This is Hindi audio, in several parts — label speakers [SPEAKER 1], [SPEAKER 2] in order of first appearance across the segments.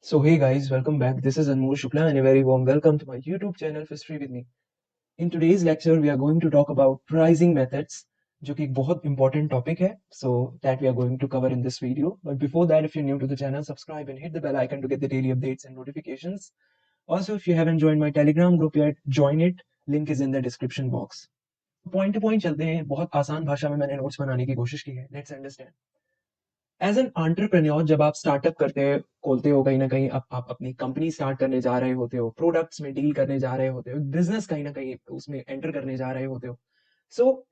[SPEAKER 1] So hey guys, welcome back. This is Anmol Shukla and a very warm welcome to my YouTube channel History with me. In today's lecture, we are going to talk about pricing methods, जो कि एक बहुत important topic है, so that we are going to cover in this video. But before that, if you're new to the channel, subscribe and hit the bell icon to get the daily updates and notifications. Also, if you haven't joined my Telegram group yet, join it. Link is in the description box. Point two point चलते हैं. बहुत आसान भाषा में मैंने नोट्स बनाने की कोशिश की है. Let's understand. As an entrepreneur जब आप स्टार्टअप करते खोलते हो, कहीं ना कहीं आप अपनी कंपनी स्टार्ट करने जा रहे होते हो, प्रोडक्ट्स में डील करने जा रहे होते हो, बिजनेस कहीं ना कहीं उसमें एंटर करने जा रहे होते हो. सो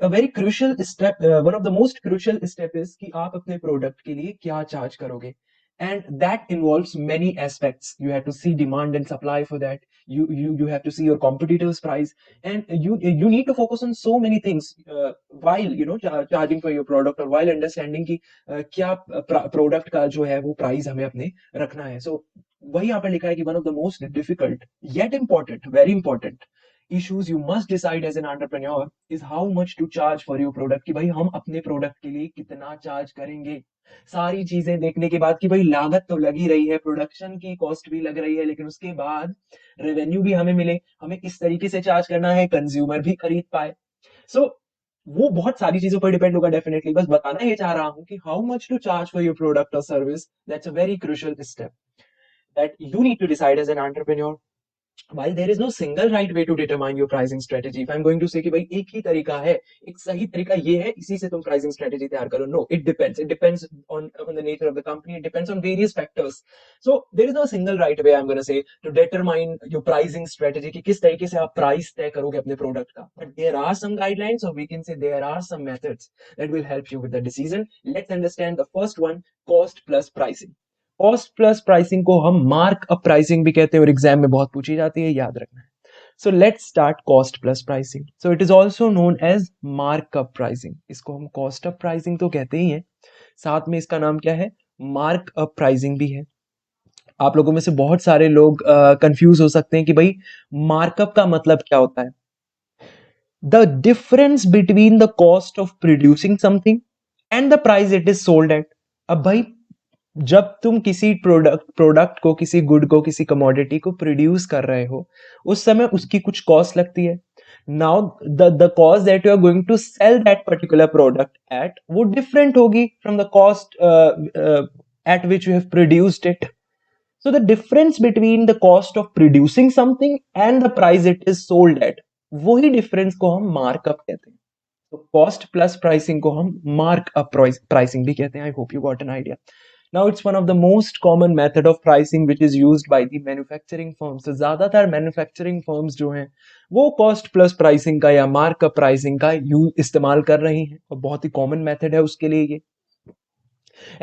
[SPEAKER 1] a very crucial step, one of the most crucial step is कि आप अपने प्रोडक्ट के लिए क्या चार्ज करोगे. And that involves many aspects. You have to see demand and supply for that. You have to see your competitors' price, and you need to focus on so many things while charging for your product, or while understanding कि क्या प्रोडक्ट का जो है वो प्राइस हमें अपने रखना है. So वही यहाँ पर लिखा है कि one of the most difficult yet important, very important issues you must decide as an entrepreneur is how much to charge for your product. कि भाई हम अपने प्रोडक्ट के लिए कितना चार्ज करेंगे. सारी चीजें देखने के बाद कि भाई लागत तो लग ही रही है, प्रोडक्शन की कॉस्ट भी लग रही है, लेकिन उसके बाद रेवेन्यू भी हमें मिले, हमें किस तरीके से चार्ज करना है, कंज्यूमर भी खरीद पाए. सो वो बहुत सारी चीजों पर डिपेंड होगा डेफिनेटली. बस बताना ये चाह रहा हूं कि how much to charge for your product or service, that's a very crucial step that you need to decide as an entrepreneur. While there is no single right way to determine your pricing strategy, if I'm going to say कि भाई एक ही तरीका है, एक सही तरीका ये है, इसी से तुम pricing strategy तैयार करो. No, it depends. It depends on the nature of the company. It depends on various factors. So there is no single right way, I'm going to say, to determine your pricing strategy कि किस तरीके से आप price तय करोगे अपने product का. But there are some guidelines, or we can say there are some methods that will help you with the decision. Let's understand the first one: cost plus pricing. Cost plus pricing को हम मार्क अप प्राइसिंग भी कहते हैं और एग्जाम में बहुत पूछी जाती है, याद रखना है. So let's start cost plus pricing. So it is also known as mark up pricing. इसको हम कॉस्ट अप प्राइसिंग तो कहते ही हैं, साथ में इसका नाम क्या है, मार्क अप प्राइसिंग भी है. आप लोगों में से बहुत सारे लोग कंफ्यूज हो सकते हैं कि भाई मार्कअप का मतलब क्या होता है. The difference between the cost of producing something and the price it is sold eight. अब भाई जब तुम किसी प्रोडक्ट को, किसी गुड को, किसी कमोडिटी को प्रोड्यूस कर रहे हो, उस समय उसकी कुछ कॉस्ट लगती है. Now the cost that you are going to sell that particular product at, वो डिफरेंट होगी from the cost at which you have produced it. So the difference between the cost of producing something and the price it is sold at, वही डिफरेंस को हम मार्कअप कहते हैं. तो कॉस्ट प्लस प्राइसिंग को हम मार्कअप प्राइसिंग भी कहते हैं. आई hope you got an idea. Now it's one of the most common method of pricing which is used by the manufacturing firms. So ज्यादातर manufacturing firms जो हैं वो cost plus pricing का या markup pricing का इस्तेमाल कर रही हैं, और बहुत ही common method है उसके लिए ये.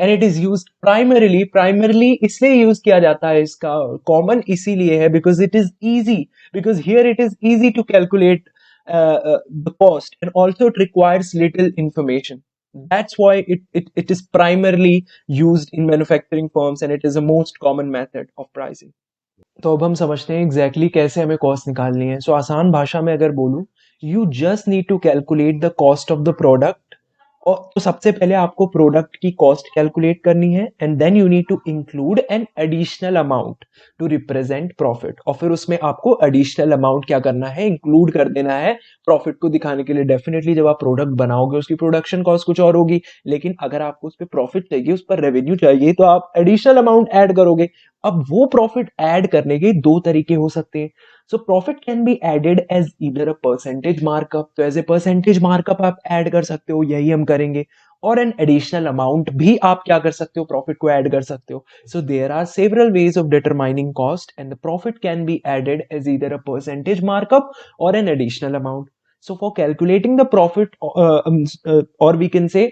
[SPEAKER 1] And it is used primarily इसलिए use किया जाता है, इसका common इसीलिए है because it is easy, because here it is easy to calculate the cost, and also it requires little information. That's why it is primarily used in manufacturing firms, and it is the most common method of pricing. तो अब हम समझते हैं एग्जैक्टली कैसे हमें कॉस्ट निकालनी है. सो आसान भाषा में अगर बोलूं, you just need to calculate the cost of the product. और तो सबसे पहले आपको प्रोडक्ट की कॉस्ट कैलकुलेट करनी है, and then you need to include an additional amount to represent profit. और फिर उसमें आपको एडिशनल अमाउंट क्या करना है, इंक्लूड कर देना है प्रॉफिट को दिखाने के लिए. डेफिनेटली जब आप प्रोडक्ट बनाओगे उसकी प्रोडक्शन कॉस्ट कुछ और होगी, लेकिन अगर आपको उस पर प्रॉफिट चाहिए, उस पर रेवेन्यू चाहिए, तो आप एडिशनल अमाउंट ऐड करोगे. अब वो प्रॉफिट ऐड करने के दो तरीके हो सकते हैं. So profit can be added as either a percentage markup, तो एज ए परसेंटेज मार्कअप आप ऐड कर सकते हो, यही हम करेंगे. और एन एडिशनल अमाउंट भी आप क्या कर सकते हो, प्रॉफिट को ऐड कर सकते हो. So there are several ways of determining cost, and the profit can be added as either a percentage markup or an additional amount. So for calculating the profit, or we can say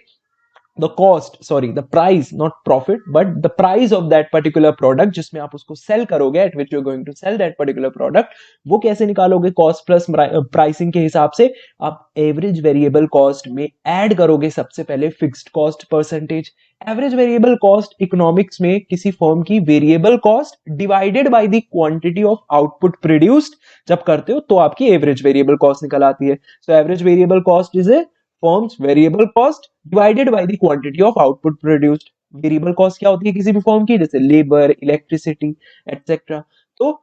[SPEAKER 1] the cost, sorry, the price, not profit, but the price of that particular product जिसमें आप उसको sell करोगे, at which you're going to sell that particular product, वो कैसे निकालोगे. cost plus pricing के हिसाब से आप average variable cost में add करोगे सबसे पहले fixed cost percentage. average variable cost economics में किसी फर्म की variable cost divided by the quantity of output produced जब करते हो तो आपकी average variable cost निकल आती है. so average variable cost is a firm's variable cost divided by the quantity of output produced. Variable cost क्या होती है किसी भी फॉर्म की, जैसे लेबर, इलेक्ट्रिसिटी एटसेट्रा। तो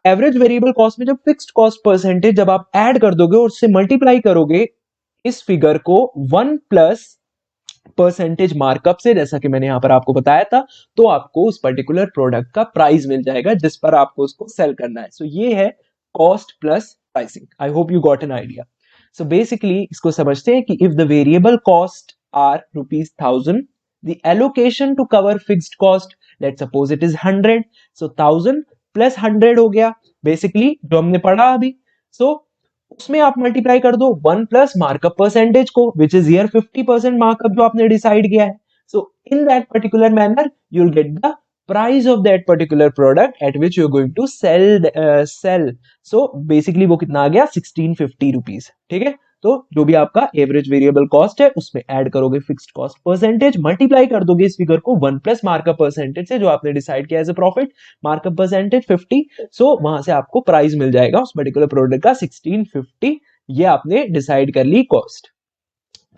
[SPEAKER 1] एवरेज वेरिएबल कॉस्ट में जब फिक्स्ड कॉस्ट परसेंटेज जब आप ऐड कर दोगे और उससे मल्टीप्लाई करोगे इस फिगर को 1 प्लस परसेंटेज मार्कअप से, जैसा कि मैंने यहां पर आपको बताया था, तो आपको उस पर्टिकुलर प्रोडक्ट का प्राइस मिल जाएगा जिस पर आपको उसको सेल करना है। सो ये है cost plus pricing. I hope you got an idea. So basically इसको समझते हैं कि if the variable cost are ₹1000, the allocation to cover fixed cost, let's suppose it is 100, so 1000 plus 100 हो गया बेसिकली जो हमने पढ़ा अभी। सो उसमें आप मल्टीप्लाई कर दो 1 प्लस मार्कअप परसेंटेज को, विच इज हियर 50% मार्कअप जो आपने डिसाइड किया है। So in that particular manner you will get the price of that particular product at which you are going to sell. So basically वो कितना आ गया, 1650 रुपीज। ठीक है, तो जो भी आपका एवरेज वेरिएबल कॉस्ट है उसमें ऐड करोगे फिक्स्ड कॉस्ट परसेंटेज, मल्टीप्लाई कर दोगे इस फिगर को 1 प्लस मार्कअप परसेंटेज से जो आपने डिसाइड किया as a profit, markup percentage 50। So वहां से आपको प्राइस मिल जाएगा उस पर्टिकुलर प्रोडक्ट का 1650। ये आपने डिसाइड कर ली कॉस्ट।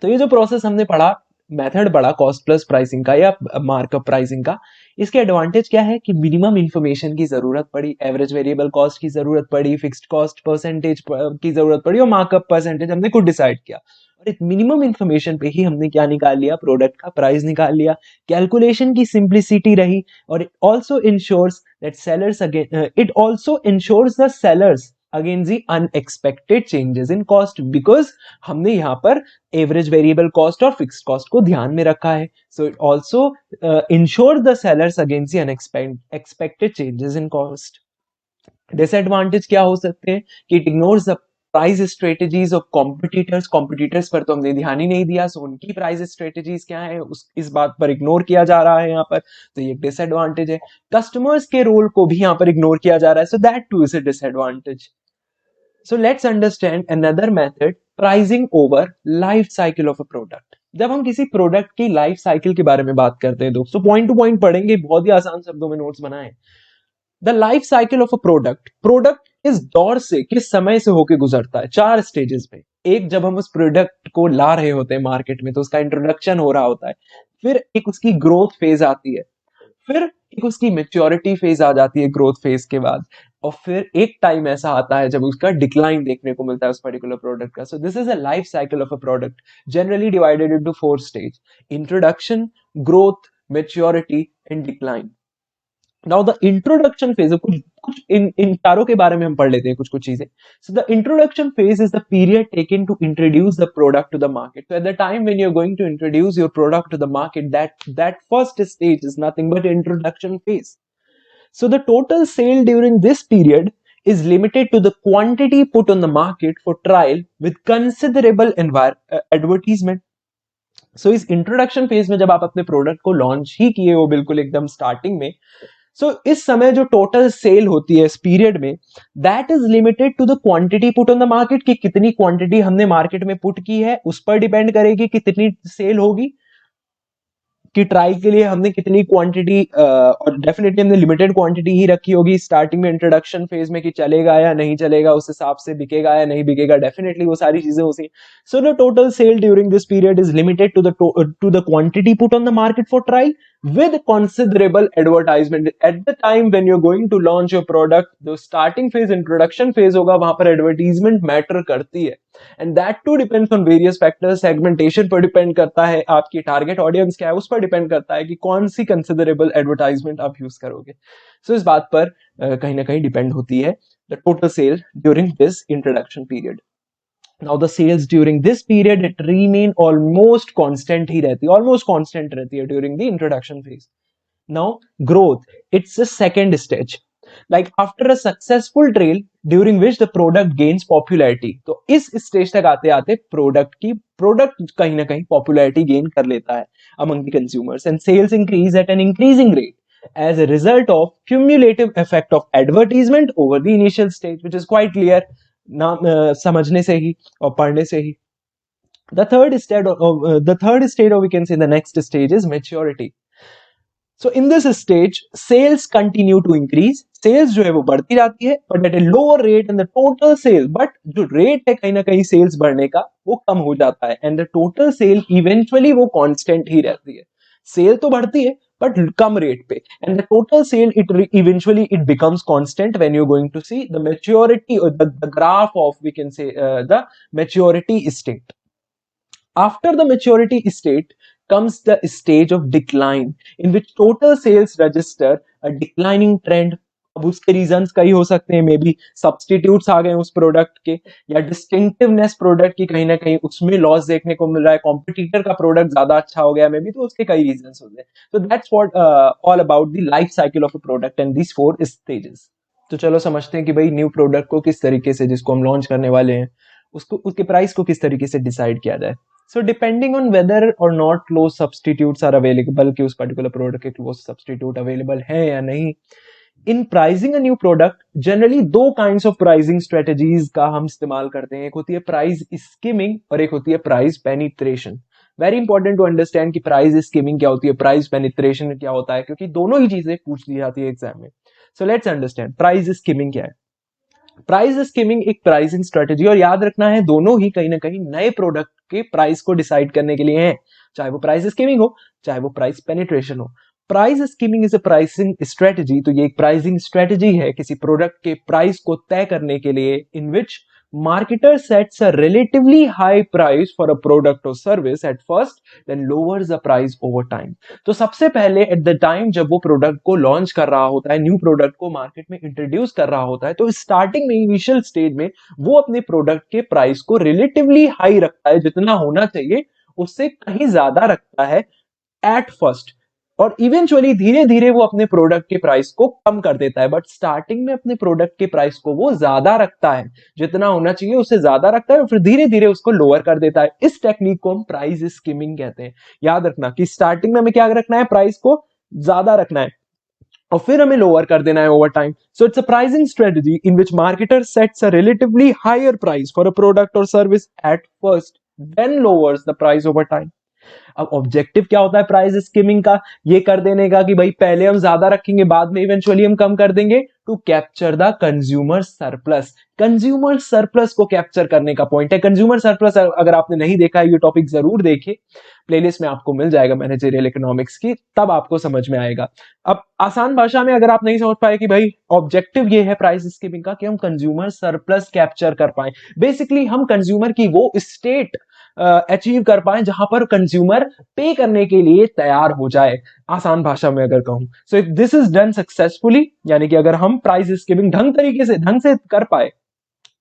[SPEAKER 1] तो ये जो प्रोसेस हमने पढ़ा, मेथड पढ़ा कॉस्ट प्लस प्राइसिंग का या मार्कअप प्राइसिंग का, इसके एडवांटेज क्या है कि मिनिमम इंफॉर्मेशन की जरूरत पड़ी, एवरेज वेरिएबल कॉस्ट की जरूरत पड़ी, फिक्स्ड कॉस्ट परसेंटेज की जरूरत पड़ी और मार्कअप परसेंटेज हमने खुद डिसाइड किया। और एक मिनिमम इंफॉर्मेशन पे ही हमने क्या निकाल लिया, प्रोडक्ट का प्राइस निकाल लिया। कैलकुलेशन की सिंप्लिसिटी रही और it also ensures that sellers again it also ensures the sellers against the unexpected changes in cost, because हमने यहाँ पर एवरेज वेरिएबल कॉस्ट और फिक्स्ड कॉस्ट को ध्यान में रखा है। So it also ensure the sellers against the unexpected changes in cost. Disadvantage क्या हो सकते हैं कि it ignores the price strategies of competitors. Competitors पर तो हमने ध्यान ही नहीं दिया, सो उनकी प्राइस स्ट्रेटेजीज क्या है इस बात पर इग्नोर किया जा रहा है यहाँ पर, तो ये डिसएडवांटेज है। कस्टमर्स के रोल को भी यहाँ पर इग्नोर किया जा रहा है, so that two is a disadvantage. So let's understand another method, pricing over life cycle of a product। जब हम किसी प्रोडक्ट की लाइफ साइकिल के बारे में बात करते हैं दोस्तों, पॉइंट टू पॉइंट पढ़ेंगे, बहुत ही आसान शब्दों में नोट्स बनाए। The life cycle of a product, product किस दौर से किस समय से होके गुजरता है, 4 स्टेजेस में। एक, जब हम उस प्रोडक्ट को ला रहे होते हैं मार्केट में तो उसका इंट्रोडक्शन हो रहा होता है, फिर एक उसकी ग्रोथ फेज आती है, फिर एक उसकी मेच्योरिटी फेज आ जाती है ग्रोथ फेज के बाद, और फिर एक टाइम ऐसा आता है जब उसका डिक्लाइन देखने को मिलता है उस पर्टिकुलर प्रोडक्ट का। So this is a life cycle of a product, generally divided into 4 stage: introduction, growth, maturity and decline. Now the introduction phase, कुछ इन चारों के बारे में हम पढ़ लेते हैं कुछ चीजें। So the introduction phase is the period taken to introduce the product to the market. So at the time when you are going to introduce your product to the market, that first stage is nothing but introduction phase. So the total sale during this period is limited to the quantity put on the market for trial with considerable advertisement. So इस इंट्रोडक्शन फेज में जब आप अपने प्रोडक्ट को लॉन्च ही किए हो बिल्कुल एकदम स्टार्टिंग में, सो इस समय जो टोटल सेल होती है इस पीरियड में, that is limited to the quantity put on the market, कि कितनी क्वांटिटी हमने मार्केट में पुट की है उस पर डिपेंड करेगी कि कितनी सेल होगी, कि ट्राई के लिए हमने कितनी क्वांटिटी, और डेफिनेटली हमने लिमिटेड क्वांटिटी ही रखी होगी स्टार्टिंग में इंट्रोडक्शन फेज में, कि चलेगा या नहीं चलेगा, उस हिसाब से बिकेगा या नहीं बिकेगा, डेफिनेटली वो सारी चीजें होती। So the total sale during this period is limited to the quantity put on the market for trial with considerable advertisement at the time when you're going to launch your product। जो starting phase introduction phase होगा वहां पर advertisement matter करती है, and that too depends on various factors। segmentation पर depend करता है, आपकी target audience क्या है उस पर depend करता है कि कौन सी considerable advertisement आप use करोगे। so इस बात पर कहीं ना कहीं depend होती है the total sale during this introduction period। Now the sales during this period it remain almost constant ही रहती है, almost constant रहती है during the introduction phase। Now growth, it's a second stage, like after a successful trail during which the product gains popularity। तो इस स्टेज तक आते आते प्रोडक्ट कहीं ना कहीं पॉपुलैरिटी गेन कर लेता है among the consumers, and sales increase at an increasing rate as a result of cumulative effect of advertisement over the initial stage, which is quite clear नाम समझने से ही और पढ़ने से ही। the third stage or we can say the next stage is maturity। so in this stage sales continue to increase, sales जो है वो बढ़ती जाती है but at a lower rate and the total sale, but जो rate है कहीं ना कहीं sales बढ़ने का वो कम हो जाता है, and the total sale eventually वो constant ही रहती है। सेल तो बढ़ती है बट कम रेट पे, and the total sale it eventually it becomes constant when you going to see the maturity, the graph of we can say the maturity state. After the maturity state comes the stage of decline in which total sales register a declining trend. अब उसके रीजंस कई हो सकते हैं, मे बी सब्सटीट्यूट्स आ गए उस प्रोडक्ट के, या डिस्टिंक्टिवनेस प्रोडक्ट की कहीं ना कहीं उसमें लॉस देखने को मिल रहा है, कॉम्पिटिटर का प्रोडक्ट ज्यादा अच्छा हो गया मे बी, तो उसके कई रीजंस होते हैं. तो that's what all about the life cycle of a product and these 4 stages. तो चलो समझते हैं कि भाई न्यू प्रोडक्ट को किस तरीके से, जिसको हम लॉन्च करने वाले हैं, उसको उसके प्राइस को किस तरीके से डिसाइड किया जाए. So depending on whether or not close substitutes are available, कि उस particular product के close substitute available है या नहीं, in pricing a new product generally दो kinds of pricing strategies का हम इस्तेमाल करते हैं. एक होती है price skimming और एक होती है price penetration. Very important to understand कि price skimming क्या होती है, price penetration क्या होता है, क्योंकि दोनों ही चीजें पूछ ली जाती है एग्जाम में. So let's understand price skimming क्या है. प्राइस स्कीमिंग एक प्राइसिंग स्ट्रेटेजी, और याद रखना है दोनों ही कहीं ना कहीं नए प्रोडक्ट के प्राइस को डिसाइड करने के लिए हैं, चाहे वो प्राइस स्कीमिंग हो चाहे वो प्राइस पेनिट्रेशन हो. Price skimming is a pricing strategy. तो ये एक प्राइसिंग स्ट्रेटेजी है किसी प्रोडक्ट के प्राइस को तय करने के लिए, इन विच marketer sets a relatively high price for a product or service at first, then lowers the price over time. तो सबसे पहले एट द टाइम जब वो प्रोडक्ट को लॉन्च कर रहा होता है, न्यू प्रोडक्ट को मार्केट में इंट्रोड्यूस कर रहा होता है, तो स्टार्टिंग में इनिशियल स्टेज में वो अपने प्रोडक्ट के प्राइस को रिलेटिवली हाई रखता है, जितना होना चाहिए उससे कहीं ज्यादा रखता है एट फर्स्ट, और इवेंचुअली धीरे धीरे वो अपने प्रोडक्ट के प्राइस को कम कर देता है. बट स्टार्टिंग में अपने प्रोडक्ट के प्राइस को वो ज्यादा रखता है, जितना होना चाहिए उससे ज्यादा रखता है, और फिर धीरे धीरे उसको लोअर कर देता है. इस टेक्निक को हम प्राइस स्कीमिंग कहते हैं. याद रखना कि स्टार्टिंग में हमें क्या रखना है, प्राइस को ज्यादा रखना है और फिर हमें लोअर कर देना है over time. So it's a pricing strategy in which marketer sets a relatively higher price for a product or service at first, then lowers the price over time. अब ऑब्जेक्टिव क्या होता है प्राइस स्कीमिंग का, ये कर देने का कि भाई पहले हम ज्यादा रखेंगे, बाद में इवेंचुअली हम कम कर देंगे, to capture the consumer surplus. Consumer surplus को कैप्चर करने का पॉइंट है. कंज्यूमर सरप्लस अगर आपने नहीं देखा है ये टॉपिक जरूर देखिए, प्लेलिस्ट में आपको मिल जाएगा मैनेजरियल इकोनॉमिक्स की, तब आपको समझ में आएगा. अब आसान भाषा में अगर आप नहीं समझ पाए कि भाई ऑब्जेक्टिव ये है प्राइस स्कीमिंग का कि हम कंज्यूमर सरप्लस कैप्चर कर पाए, बेसिकली हम कंज्यूमर की वो स्टेट अचीव कर पाए जहां पर कंज्यूमर पे करने के लिए तैयार हो जाए, आसान भाषा में अगर कहूं. So if this is done successfully, यानी कि अगर हम प्राइस स्कीमिंग ढंग से कर पाए,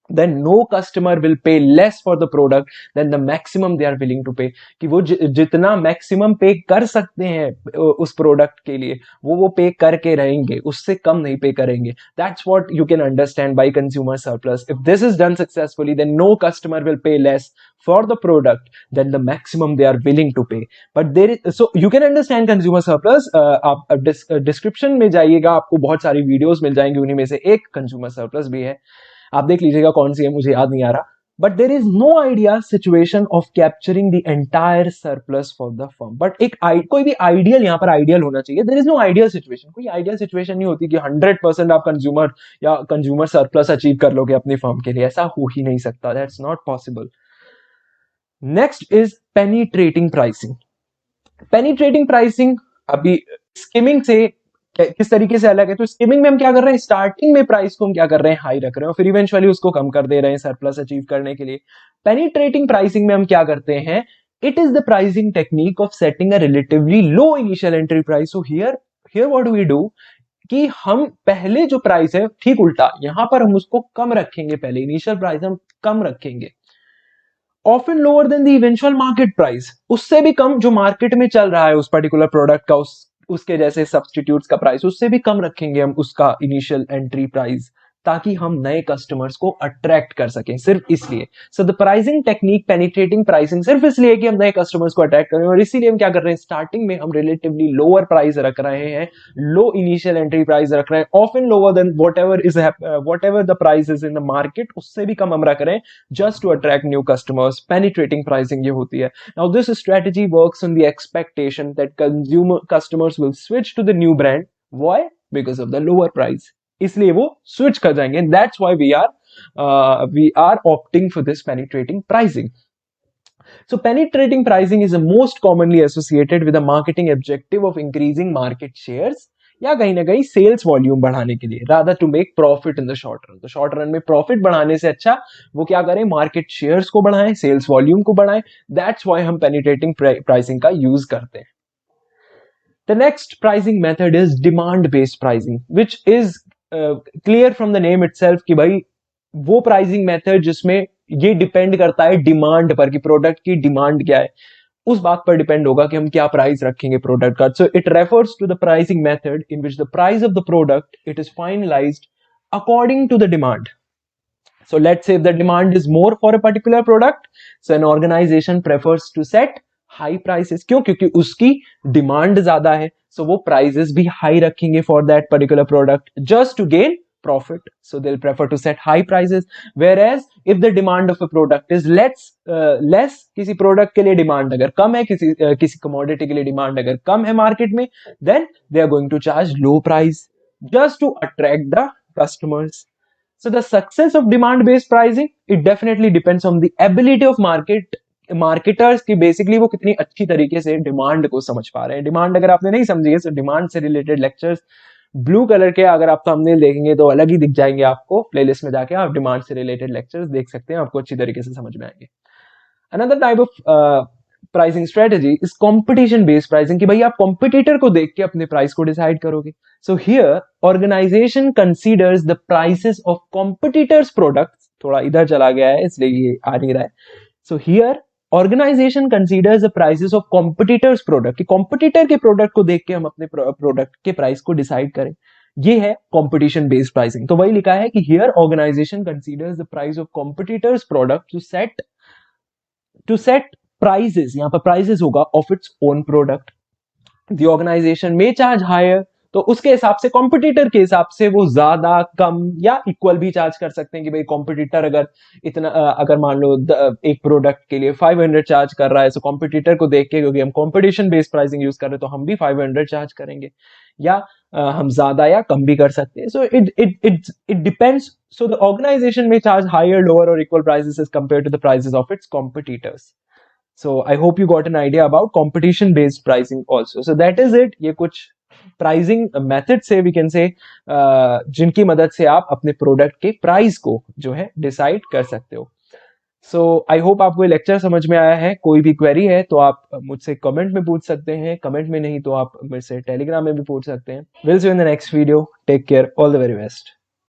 [SPEAKER 1] then no customer will pay less for the product than the maximum they are willing to pay. कि वो जितना मैक्सिमम पे कर सकते हैं उस प्रोडक्ट के लिए वो पे करके रहेंगे, उससे कम नहीं पे करेंगे. That's what you can understand by consumer surplus. If this is done successfully, then no customer will pay less for the product than the maximum they are willing to pay. But there is, so you can understand consumer surplus. आप डिस्क्रिप्शन में जाइएगा, आपको बहुत सारी वीडियोस मिल जाएंगी, उन्हीं में से एक कंज्यूमर सरप्लस भी है, आप देख लीजिएगा कौन सी है, मुझे याद नहीं आ रहा. But there is no idea situation of capturing the entire surplus for the firm. But एक कोई भी आइडियल यहाँ पर आइडियल होना चाहिए. There is no ideal situation. कोई आइडियल सिचुएशन नहीं होती कि 100% आप कंज्यूमर या कंज्यूमर सरप्लस अचीव कर लोगे अपनी फर्म के लिए, ऐसा हो ही नहीं सकता. That's not possible. Next is penetrating pricing. Penetrating pricing अभी स्किमिंग से किस तरीके से अलग है. तो स्कीमिंग में हम क्या कर रहे हैं, स्टार्टिंग में प्राइस को हम क्या कर रहे हैं, हाई रख रहे हैं, और फिर इवेंचुअली उसको कम कर दे रहे हैं सरप्लस अचीव करने के लिए. पेनिट्रेटिंग प्राइसिंग में हम क्या करते हैं, it is the pricing technique of setting a relatively low initial entry price. So here what do we do कि हम पहले जो प्राइस है, ठीक उल्टा यहां पर हम उसको कम रखेंगे, पहले इनिशियल प्राइस हम कम रखेंगे, often lower then the eventual market price, उससे भी कम जो मार्केट में चल रहा है उस पर्टिकुलर प्रोडक्ट का, उसके जैसे सब्सटीट्यूट्स का प्राइस, उससे भी कम रखेंगे हम उसका इनिशियल एंट्री प्राइस, ताकि हम नए कस्टमर्स को अट्रैक्ट कर सकें, सिर्फ इसलिए. So the pricing technique penetrating pricing सिर्फ इसलिए कि हम नए कस्टमर्स को अट्रैक्ट करें, और इसीलिए हम क्या कर रहे हैं, स्टार्टिंग में हम रिलेटिवली लोअर प्राइस रख रहे हैं, लो इनिशियल एंट्री प्राइस रख रहे हैं, often lower than whatever the price is in the market, उससे भी कम हम रख रहे हैं, just to attract new customers. Penetrating pricing ये होती है. Now this strategy works on the expectation that customers will switch to the new brand. Why? Because of the lower price, इसलिए वो स्विच कर जाएंगे. That's why we are opting for this penetrating pricing. So penetrating pricing is the most commonly associated with the marketing objective of increasing market shares या कहीं ना कहीं सेल्स वॉल्यूम बढ़ाने के लिए, rather to make profit in the short run. तो शॉर्ट रन में प्रॉफिट बढ़ाने से अच्छा वो क्या करें, मार्केट शेयर्स को बढ़ाएं, सेल्स वॉल्यूम को बढ़ाएं। दैट्स व्हाई हम पेनिट्रेटिंग प्राइसिंग का यूज करते हैं। The next pricing method is demand based pricing, which is clear from the name itself कि भाई वो प्राइसिंग मेथड जिसमें ये डिपेंड करता है डिमांड पर कि प्रोडक्ट की डिमांड क्या है, उस बात पर डिपेंड होगा कि हम क्या प्राइस रखेंगे प्रोडक्ट का। So it refers to the pricing method in which the price of the product it is finalised according to the demand. So let's say if the demand is more for a particular product, so an organization prefers to set high prices. क्यों? क्योंकि उसकी डिमांड ज्यादा है, so वो prices भी high रखेंगे for that particular product just to gain profit. So they'll prefer to set high prices. Whereas if the demand of a product is less, किसी product के लिए demand अगर कम है, किसी commodity के लिए demand अगर कम है market में, then they are going to charge low price just to attract the customers. So the success of demand-based pricing, it definitely depends on the ability of marketers कि basically वो कितनी अच्छी तरीके से डिमांड को समझ पा रहे हैं। डिमांड अगर आपने नहीं समझी है, तो डिमांड से रिलेटेड लेक्चर्स ब्लू कलर के अगर आप थंबनेल देखेंगे तो अलग ही दिख जाएंगे आपको। प्लेलिस्ट में जाके आप डिमांड से रिलेटेड लेक्चर्स देख सकते हैं, आपको अच्छी तरीके से समझ में आएंगे। Another type of pricing strategy is competition based pricing, कि भाई आप कॉम्पिटिटर को देख के अपने प्राइस को डिसाइड करोगे। So here organisation considers the prices of competitors products, थोड़ा इधर चला गया है इसलिए ये आ नहीं रहा है। So here organisation considers the prices of competitors product, कि कॉम्पिटिटर के प्रोडक्ट को देख के हम अपने प्रोडक्ट के प्राइस को डिसाइड करें। ये है कंपटीशन बेस्ड प्राइसिंग। तो वही लिखा है कि here organisation considers the price of competitors product to set prices, यहां पर प्राइसेस होगा of its own product. The organisation may charge higher, तो उसके हिसाब से कॉम्पिटिटर के हिसाब से वो ज्यादा कम या इक्वल भी चार्ज कर सकते हैं कि भाई कॉम्पिटिटर अगर इतना अगर मान लो एक प्रोडक्ट के लिए 500 चार्ज कर रहा है, तो कॉम्पिटिटर को देख के, क्योंकि हम कॉम्पिटिशन बेस्ड प्राइसिंग यूज कर रहे हैं, तो हम भी 500 चार्ज करेंगे, या हम ज्यादा या कम भी कर सकते हैं। So it depends. So the organisation may charge higher, lower और equal prices as compare to the prices of its competitors. So I hope you got an idea about competition based pricing also. So that is it. ये कुछ pricing method से we can say जिनकी मदद से आप अपने प्रोडक्ट के प्राइस को जो है डिसाइड कर सकते हो। So I hope आपको ये लेक्चर समझ में आया है। कोई भी क्वेरी है तो आप मुझसे कमेंट में पूछ सकते हैं, कमेंट में नहीं तो आप मेरे से टेलीग्राम में भी पूछ सकते हैं। We'll see you in the next video. Take care. All the very best.